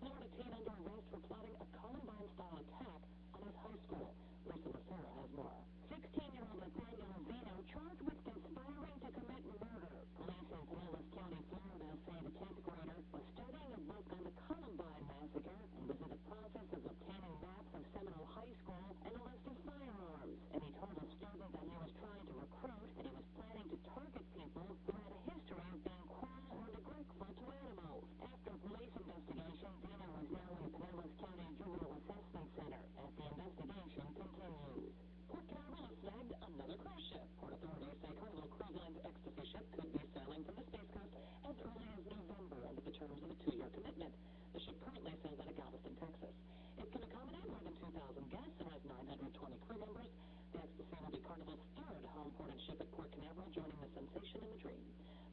Florida teen under arrest for plotting a Columbine-style attack on his high school. Lisa Lucera has more. 16-year-old Nathaniel Vino charged with conspiring to commit murder. Police in Pinellas County, Florida say the 10th grader was studying a book on the Columbine massacre and was in the process of obtaining maps of Seminole High School and a list of firearms. And he told a student that he was trying to recruit and he was planning to target people who had a history of being cruel or neglectful to animals. After police investigation, Vino is now in the Pinellas County Juvenile Assessment Center as the investigation continues. Port Canaveral has snagged another cruise ship. Port authorities say Carnival Cruise Line's Ecstasy ship could be sailing from the Space Coast as early as November under the terms of a 2-year commitment. The ship currently sails out of Galveston, Texas. It can accommodate more than 2,000 guests and has 920 crew members. The Ecstasy will be Carnival's third home-ported ship at Port Canaveral, joining the Sensation and the Dream.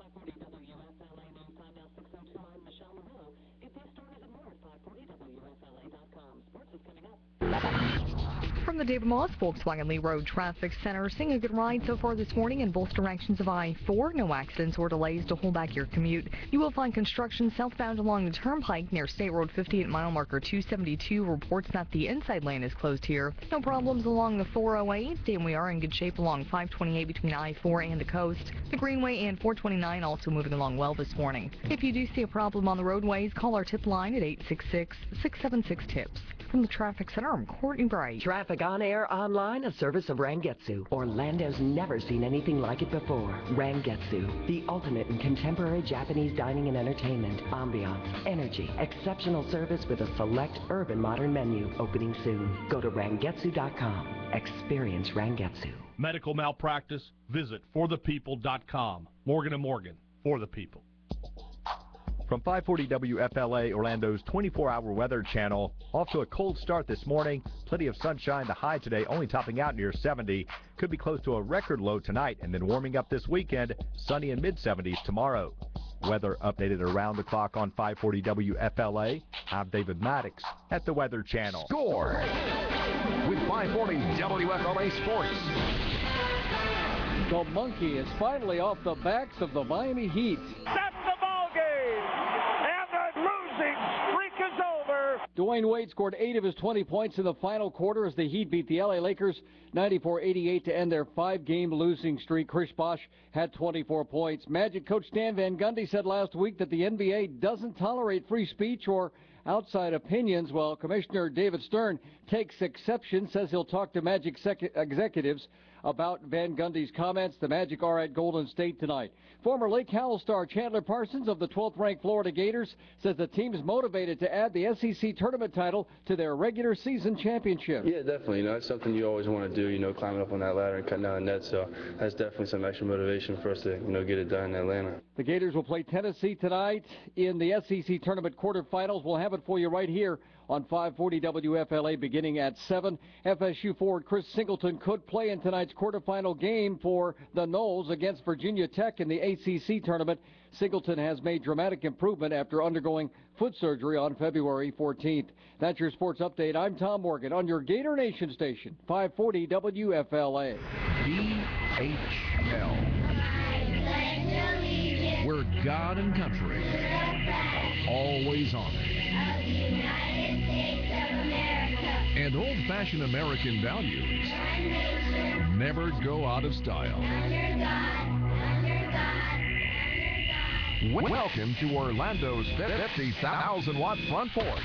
540 WFLA News Time now 6:02. I'm Michelle Marillo. Get these stories and more at 540WFLA.com. Sports is coming up. From the David Moss Volkswagen Lee Road Traffic Center, seeing a good ride so far this morning in both directions of I-4. No accidents or delays to hold back your commute. You will find construction southbound along the Turnpike near State Road 50 at mile marker 272. Reports that the inside lane is closed here. No problems along the 408, and we are in good shape along 528 between I-4 and the coast. The Greenway and 429 also moving along well this morning. If you do see a problem on the roadways, call our tip line at 866-676-TIPS. From the Traffic Center, I'm Courtney Bright. Traffic on air, online, a service of Rangetsu. Orlando's never seen anything like it before. Rangetsu, the ultimate in contemporary Japanese dining and entertainment. Ambiance, energy, exceptional service with a select urban modern menu. Opening soon. Go to rangetsu.com. Experience Rangetsu. Medical malpractice? Visit forthepeople.com. Morgan & Morgan, for the people. From 540 WFLA, Orlando's 24-hour weather channel. Off to a cold start this morning. Plenty of sunshine. The high today only topping out near 70. Could be close to a record low tonight, and then warming up this weekend. Sunny and mid-70s tomorrow. Weather updated around the clock on 540 WFLA. I'm David Maddox at the Weather Channel. Score with 540 WFLA Sports. The monkey is finally off the backs of the Miami Heat. That's the ball game, and the losing streak is over. Dwayne Wade scored 8 of his 20 points in the final quarter as the Heat beat the LA Lakers 94-88 to end their 5-game losing streak. Chris Bosh had 24 points. Magic coach Stan Van Gundy said last week that the NBA doesn't tolerate free speech or outside opinions. Well, Commissioner David Stern takes exception, says he'll talk to Magic executives about Van Gundy's comments. The Magic are at Golden State tonight. Former Lake Howell star Chandler Parsons of the 12th-ranked Florida Gators says the team is motivated to add the SEC tournament title to their regular season championship. Yeah, definitely. It's something you always want to do, climbing up on that ladder and cutting down the net. So that's definitely some extra motivation for us to, get it done in Atlanta. The Gators will play Tennessee tonight in the SEC tournament quarterfinals. We'll have it for you right here on 540 WFLA beginning at 7. FSU forward Chris Singleton could play in tonight's quarterfinal game for the Noles against Virginia Tech in the ACC tournament. Singleton has made dramatic improvement after undergoing foot surgery on February 14th. That's your sports update. I'm Tom Morgan on your Gator Nation station, 540 WFLA. DHL, where God and country are always on it. And old-fashioned American values never go out of style. Welcome to Orlando's 50,000-watt front porch.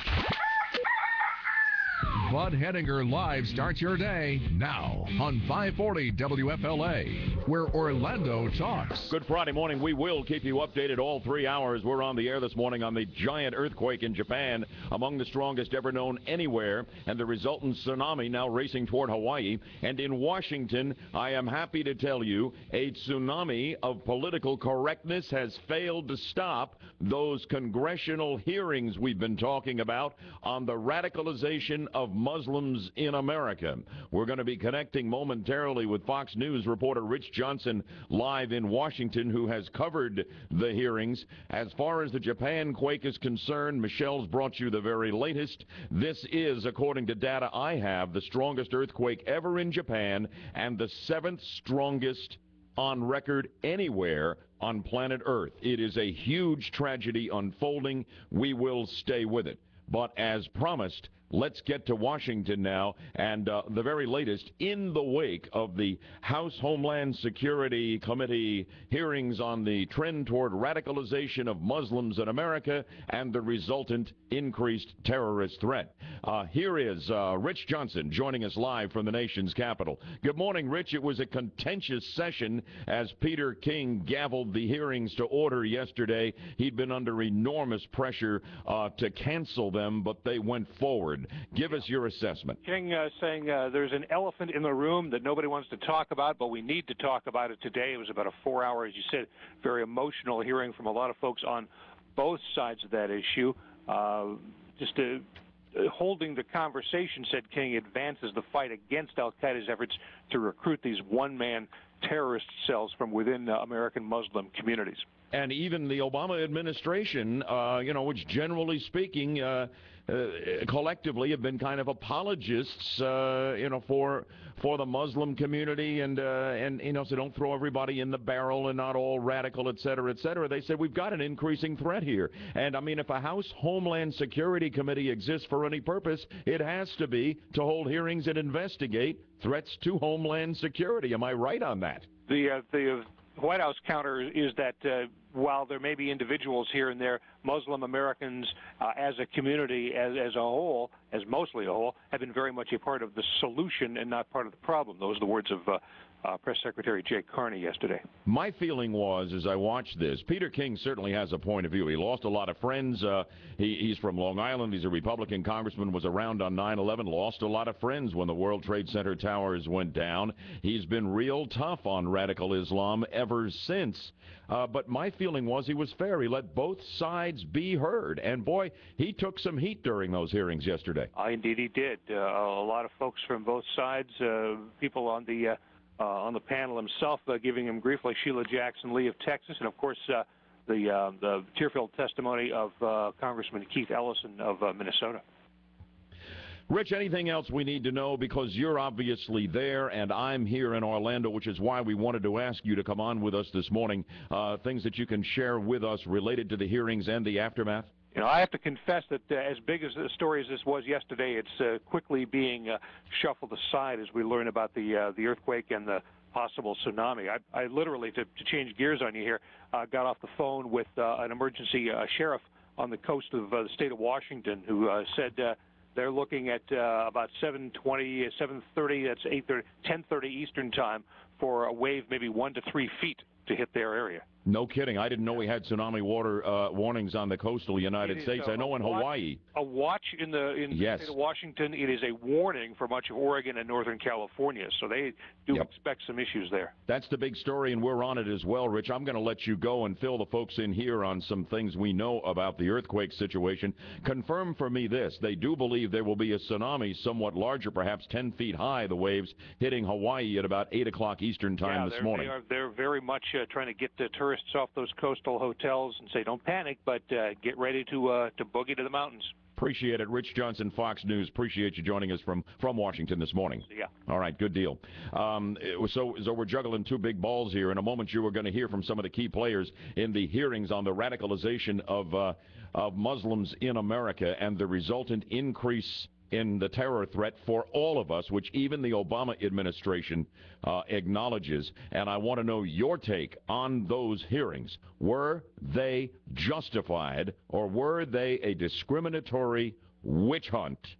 Bud Hedinger Live starts your day now on 540 WFLA, where Orlando talks. Good Friday morning. We will keep you updated all 3 hours. We're on the air this morning on the giant earthquake in Japan, among the strongest ever known anywhere, and the resultant tsunami now racing toward Hawaii. And in Washington, I am happy to tell you, a tsunami of political correctness has failed to stop those congressional hearings we've been talking about on the radicalization of Muslims in America. We're going to be connecting momentarily with Fox News reporter Rich Johnson live in Washington, who has covered the hearings. As far as the Japan quake is concerned, Michelle's brought you the very latest. This is, according to data I have, the strongest earthquake ever in Japan and the 7th strongest on record anywhere on planet Earth. It is a huge tragedy unfolding. We will stay with it. But as promised, let's get to Washington now, and the very latest in the wake of the House Homeland Security Committee hearings on the trend toward radicalization of Muslims in America and the resultant increased terrorist threat. Here is Rich Johnson joining us live from the nation's capital. Good morning, Rich. It was a contentious session as Peter King gavelled the hearings to order yesterday. He'd been under enormous pressure to cancel them, but they went forward. Give us your assessment. King saying there's an elephant in the room that nobody wants to talk about, but we need to talk about it today. It was about a 4-hour, as you said, very emotional hearing from a lot of folks on both sides of that issue. Holding the conversation, said King, advances the fight against al-Qaeda's efforts to recruit these one-man terrorist cells from within American Muslim communities. And even the Obama administration, which generally speaking, collectively have been kind of apologists, for the Muslim community, and so don't throw everybody in the barrel and not all radical, et cetera, et cetera. They said we've got an increasing threat here, and I mean, if a House Homeland Security Committee exists for any purpose, it has to be to hold hearings and investigate threats to Homeland Security. Am I right on that? The White House counter is that while there may be individuals here and there, Muslim Americans as a community, as a whole, as mostly a whole, have been very much a part of the solution and not part of the problem. Those are the words of Press Secretary Jay Carney yesterday. My feeling was, as I watched this, Peter King certainly has a point of view. He lost a lot of friends. He's from Long Island. He's a Republican congressman, was around on 9/11, lost a lot of friends when the World Trade Center towers went down. He's been real tough on radical Islam ever since. But my feeling was he was fair. He let both sides be heard. And, boy, he took some heat during those hearings yesterday. Indeed he did. A lot of folks from both sides, people on the panel himself giving him grief, like Sheila Jackson Lee of Texas, and, of course, the tear-filled testimony of Congressman Keith Ellison of Minnesota. Rich, anything else we need to know? Because you're obviously there, and I'm here in Orlando, which is why we wanted to ask you to come on with us this morning. Things that you can share with us related to the hearings and the aftermath? I have to confess that as big as the story as this was yesterday, it's quickly being shuffled aside as we learn about the earthquake and the possible tsunami. I literally, to change gears on you here, got off the phone with an emergency sheriff on the coast of the state of Washington who said they're looking at about 7:20, 7:30, that's 8:30, 10:30 Eastern time for a wave maybe 1 to 3 feet to hit their area. No kidding. I didn't know we had tsunami water warnings on the coastal United States. I know in Hawaii. A watch in the yes. state of Washington. It is a warning for much of Oregon and Northern California. So they do expect some issues there. That's the big story, and we're on it as well, Rich. I'm going to let you go and fill the folks in here on some things we know about the earthquake situation. Confirm for me this. They do believe there will be a tsunami somewhat larger, perhaps 10 feet high, the waves, hitting Hawaii at about 8 o'clock Eastern time this morning. They're very much trying to get the tourists off those coastal hotels and say, don't panic, but get ready to boogie to the mountains. Appreciate it. Rich Johnson, Fox News. Appreciate you joining us from Washington this morning. Yeah. All right, good deal. So we're juggling two big balls here. In a moment, you are going to hear from some of the key players in the hearings on the radicalization of Muslims in America and the resultant increase in the terror threat for all of us, which even the Obama administration acknowledges. And I want to know your take on those hearings. Were they justified, or were they a discriminatory witch hunt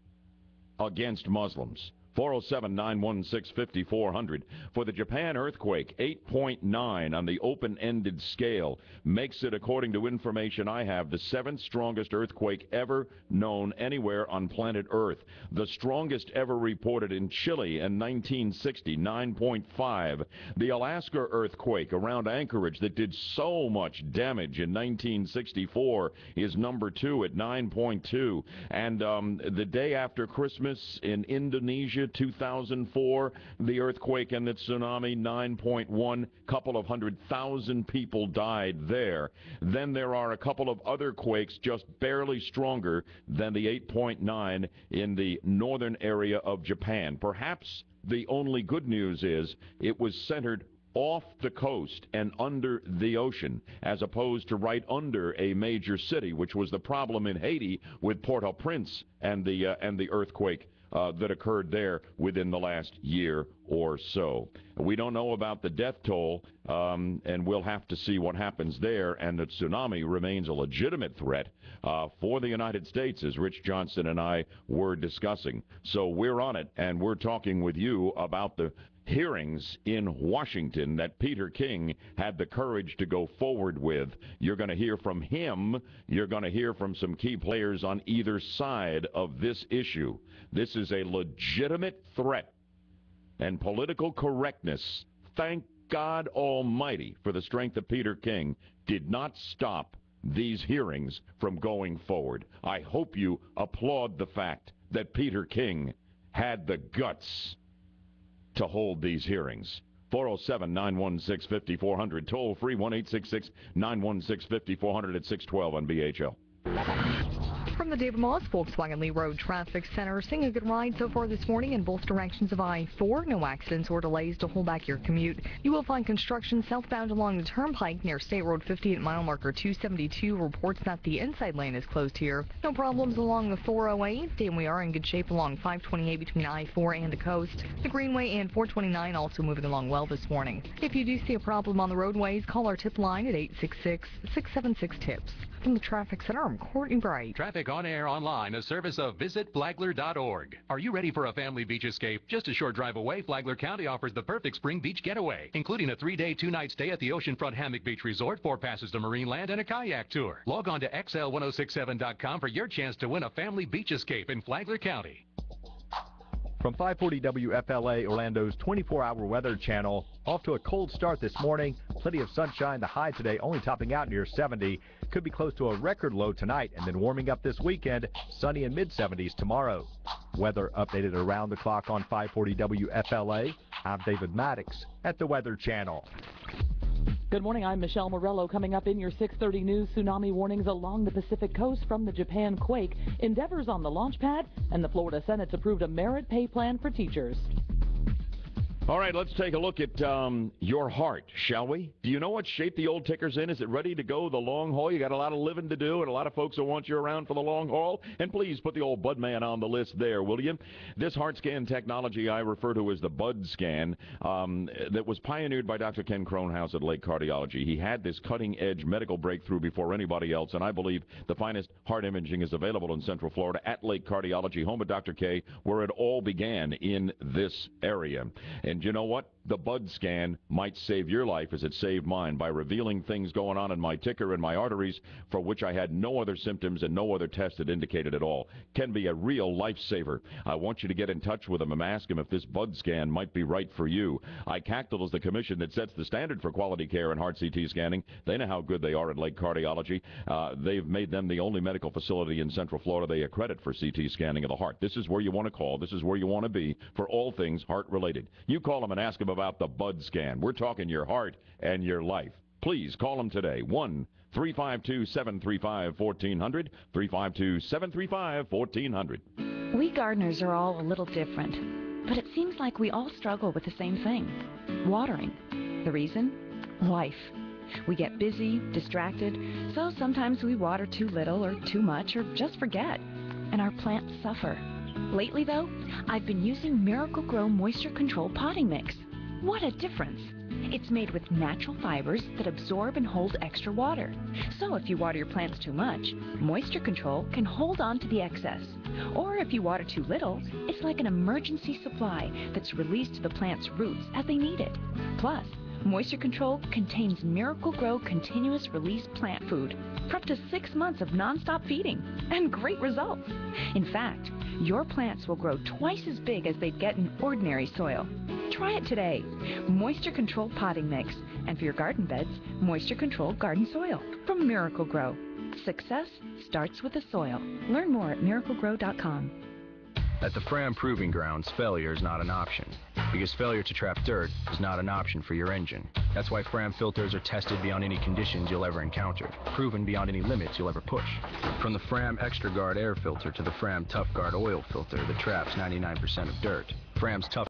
against Muslims? 407-916-5400. For the Japan earthquake, 8.9 on the open-ended scale makes it, according to information I have, the 7th strongest earthquake ever known anywhere on planet Earth. The strongest ever reported in Chile in 1960, 9.5. The Alaska earthquake around Anchorage that did so much damage in 1964 is number 2 at 9.2. And the day after Christmas in Indonesia, 2004, the earthquake and the tsunami, 9.1, couple of 100,000 people died there. Then there are a couple of other quakes just barely stronger than the 8.9 in the northern area of Japan. Perhaps the only good news is it was centered off the coast and under the ocean, as opposed to right under a major city, which was the problem in Haiti with Port-au-Prince and the earthquake that occurred there within the last year or so. We don't know about the death toll, and we'll have to see what happens there. And the tsunami remains a legitimate threat for the United States, as Rich Johnson and I were discussing. So we're on it, and we're talking with you about the hearings in Washington that Peter King had the courage to go forward with. You're going to hear from him. You're going to hear from some key players on either side of this issue. This is a legitimate threat, and political correctness, thank God Almighty for the strength of Peter King, did not stop these hearings from going forward. I hope you applaud the fact that Peter King had the guts to hold these hearings. 407-916-5400, toll free 1-866-916-5400 at 612 on BHL. From the David Moss Volkswagen Lee Road Traffic Center, seeing a good ride so far this morning in both directions of I-4. No accidents or delays to hold back your commute. You will find construction southbound along the Turnpike near State Road 50 at mile marker 272. Reports that the inside lane is closed here. No problems along the 408, and we are in good shape along 528 between I-4 and the coast. The Greenway and 429 also moving along well this morning. If you do see a problem on the roadways, call our tip line at 866-676-TIPS. From the Traffic Center, I'm Courtney Bright. Traffic on air online, a service of visitflagler.org. Are you ready for a family beach escape? Just a short drive away, Flagler County offers the perfect spring beach getaway, including a 3-day, 2-night stay at the Oceanfront Hammock Beach Resort, 4 passes to Marineland, and a kayak tour. Log on to xl1067.com for your chance to win a family beach escape in Flagler County. From 540 WFLA, Orlando's 24-hour weather channel, off to a cold start this morning. Plenty of sunshine. The high today only topping out near 70. Could be close to a record low tonight, and then warming up this weekend. Sunny and mid-70s tomorrow. Weather updated around the clock on 540 WFLA. I'm David Maddox at the Weather Channel. Good morning, I'm Michelle Morello. Coming up in your 6:30 news, tsunami warnings along the Pacific coast from the Japan quake, endeavors on the launch pad, and the Florida Senate's approved a merit pay plan for teachers. All right, let's take a look at your heart, shall we? Do you know what shape the old ticker's in? Is it ready to go the long haul? You got a lot of living to do and a lot of folks who want you around for the long haul. And please put the old Bud Man on the list there, will you? This heart scan technology I refer to as the Bud Scan that was pioneered by Dr. Ken Kronhaus at Lake Cardiology. He had this cutting-edge medical breakthrough before anybody else, and I believe the finest heart imaging is available in Central Florida at Lake Cardiology, home of Dr. K, where it all began in this area. And you know what? The Bud Scan might save your life as it saved mine by revealing things going on in my ticker and my arteries for which I had no other symptoms and no other test that indicated at all. Can be a real lifesaver. I want you to get in touch with them and ask them if this Bud Scan might be right for you. iCactal is the commission that sets the standard for quality care in heart CT scanning. They know how good they are at Lake Cardiology. They've made them the only medical facility in Central Florida they accredit for CT scanning of the heart. This is where you want to call. This is where you want to be for all things heart-related. You call them and ask them about the Bud Scan. We're talking your heart and your life. Please call them today. 1-352-735-1400, 352-735-1400. We gardeners are all a little different, but it seems like we all struggle with the same thing, watering. The reason? Life. We get busy, distracted, so sometimes we water too little or too much or just forget, and our plants suffer. Lately, though, I've been using Miracle-Gro Moisture Control Potting Mix. What a difference! It's made with natural fibers that absorb and hold extra water. So if you water your plants too much, Moisture Control can hold on to the excess. Or if you water too little, it's like an emergency supply that's released to the plant's roots as they need it. Plus, Moisture Control contains Miracle-Gro continuous release plant food for up to 6 months of nonstop feeding and great results. In fact, your plants will grow twice as big as they'd get in ordinary soil. Try it today. Moisture Control Potting Mix. And for your garden beds, Moisture Control Garden Soil from Miracle-Gro. Success starts with the soil. Learn more at miraclegro.com. At the Fram Proving Grounds, failure is not an option, because failure to trap dirt is not an option for your engine. That's why Fram filters are tested beyond any conditions you'll ever encounter, proven beyond any limits you'll ever push. From the Fram Extra Guard air filter to the Fram Tough Guard oil filter that traps 99% of dirt, Fram's Tough